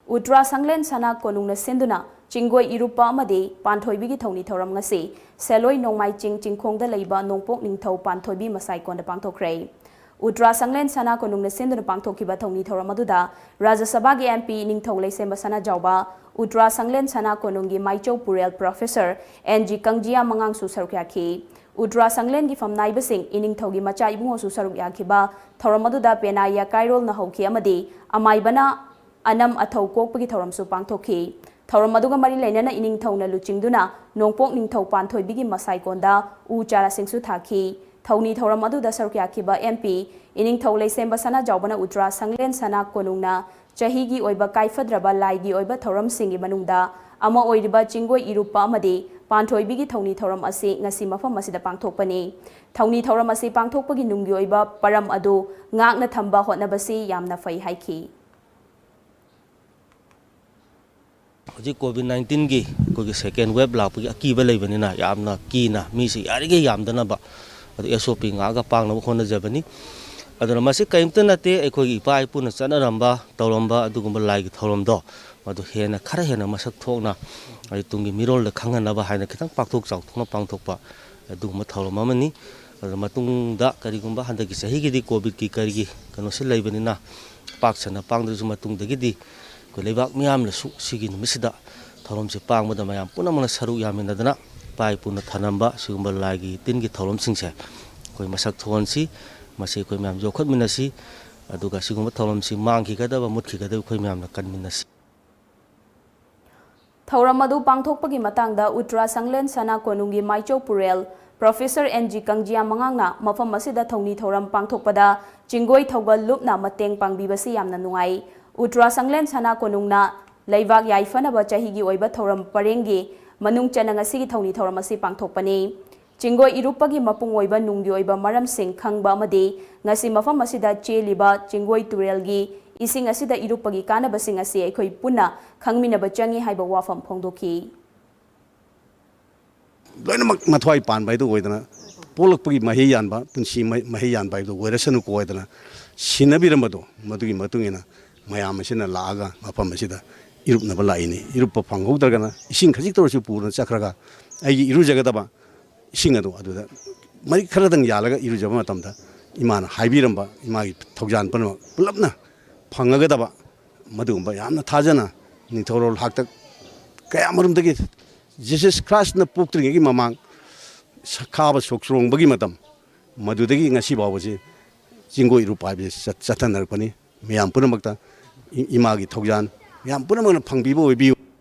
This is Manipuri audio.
Utra Sanglen Sana Konungna Sinduna, Chingoi Irupa Amade, Panthoibi Tony Thoram Ngase, Seloi Nongmai Ching Chingkong the Labor, Nongpok Ningto, Panthoibi Masai Konda Pangto Cray. Utra Sanglen Sana Konungna Sinduna Pangtokiba Tony Thoramaduda, Raja Sabagi MP Ningto Lesemba Sana Jauba, Utra Sanglen Sana Konungi Maicho Purel Professor, NG Kangjia Mangang Susarukaki. Utra Sanglen Gifam Naibasing, Ining Togi Macha Ibungo Susaruk Yakiba, Thoramaduda Penaya Kairol Nahoki Amade, Amaibana. Anam athau kokpagi thoram su pangthoki thoram aduga mari lainana ining thawna luchingduna nongpok ningthau panthoibigi masai konda u chara singsu thaki thawni thoram aduda sarukya kiba MP ining thaw leisemba sana jawbana Utra Sanglen Sana konungna chahigi oiba kaifadraba laigi oiba thoram singi manungda ama oiriba chingoi irupa amade panthoibigi thawni thoram ase ngasi mafam masida pangthokpani thawni thoram ase pangthokpagi nunggi oiba param adu ngakna thamba hotnabasi yamna fai haiki COVID-19 की कोई सेकेंड वेब लापगी अकीब लेबनिना यामना कीना मीसी यारिगे यामदनबा SOP ngaga pangna khona jabani aduna masi kaimta nate ekoi ipa ipuna chanaramba tawramba adugumba laigi thawramdo madu hena khara hena masak thokna ai tungi mirol da khanganaba haina khitang pakthok chawthona pangthokpa adugumba thawrama mani aduna matungda karigumba handagi sahi gi di covid ki karigi kano se lebanina paksana pangdu matungdagi di ko lebak miyam la su sigi numisida thorom se pangmada mayam punamana saru yaminadana pai puna thanamba sigumba lagi tingi thorom singse koi masak thonsi mase koi myam jokhot minasi aduga sigumba thorom si mangki gadaba mutki gadaba koi myam na kanminasi thoram adu pangthokpagi matangda Utra Sanglen Sana konungi Maicho Purel Professor NG Kangjia Mangangna mafam asida thongni thoram pangthokpada chingoi thogal lupna mateng pangbibasi yamna nungai Utra Sanglen Sana konungna leibak yaifanaba chahigi oiba thoram parengi manung chanang asigi thongni thoram asi pangthokpani chingoi irupagi mapung oiba nunggi oiba maram sing khangba amade ngasi mafam asida cheliba chingoi turelgi ising asida irupagi kanaba sing asi ekhoi punna khangminaba changi haiba wafam phongdoki loinamak mathwai pan bai do oidana polakpagi mahi yanba punsi mahi yan bai do werasanu ko oidana sinabiramado madugi matungina mayam asina laaga mapam asida irupnaba laini irupa phanghodragana ising khajik torsu purna chakraga ai iru jagadaba ising adu aduda mari kharadang yalaga iru jaba matamda imana haibiramba imagi thogjan panma pulapna phangagadaba madumba yamna thajana ni thorol hakta kayamarumdagi Jesus Christ na puktrigi mamang khaba soksrong bagi matam madudagi ngasi bawasi jingoi irupa bi chatanar pani miyam punamakta imagi thogjan miyam punamakna phangbibo oibi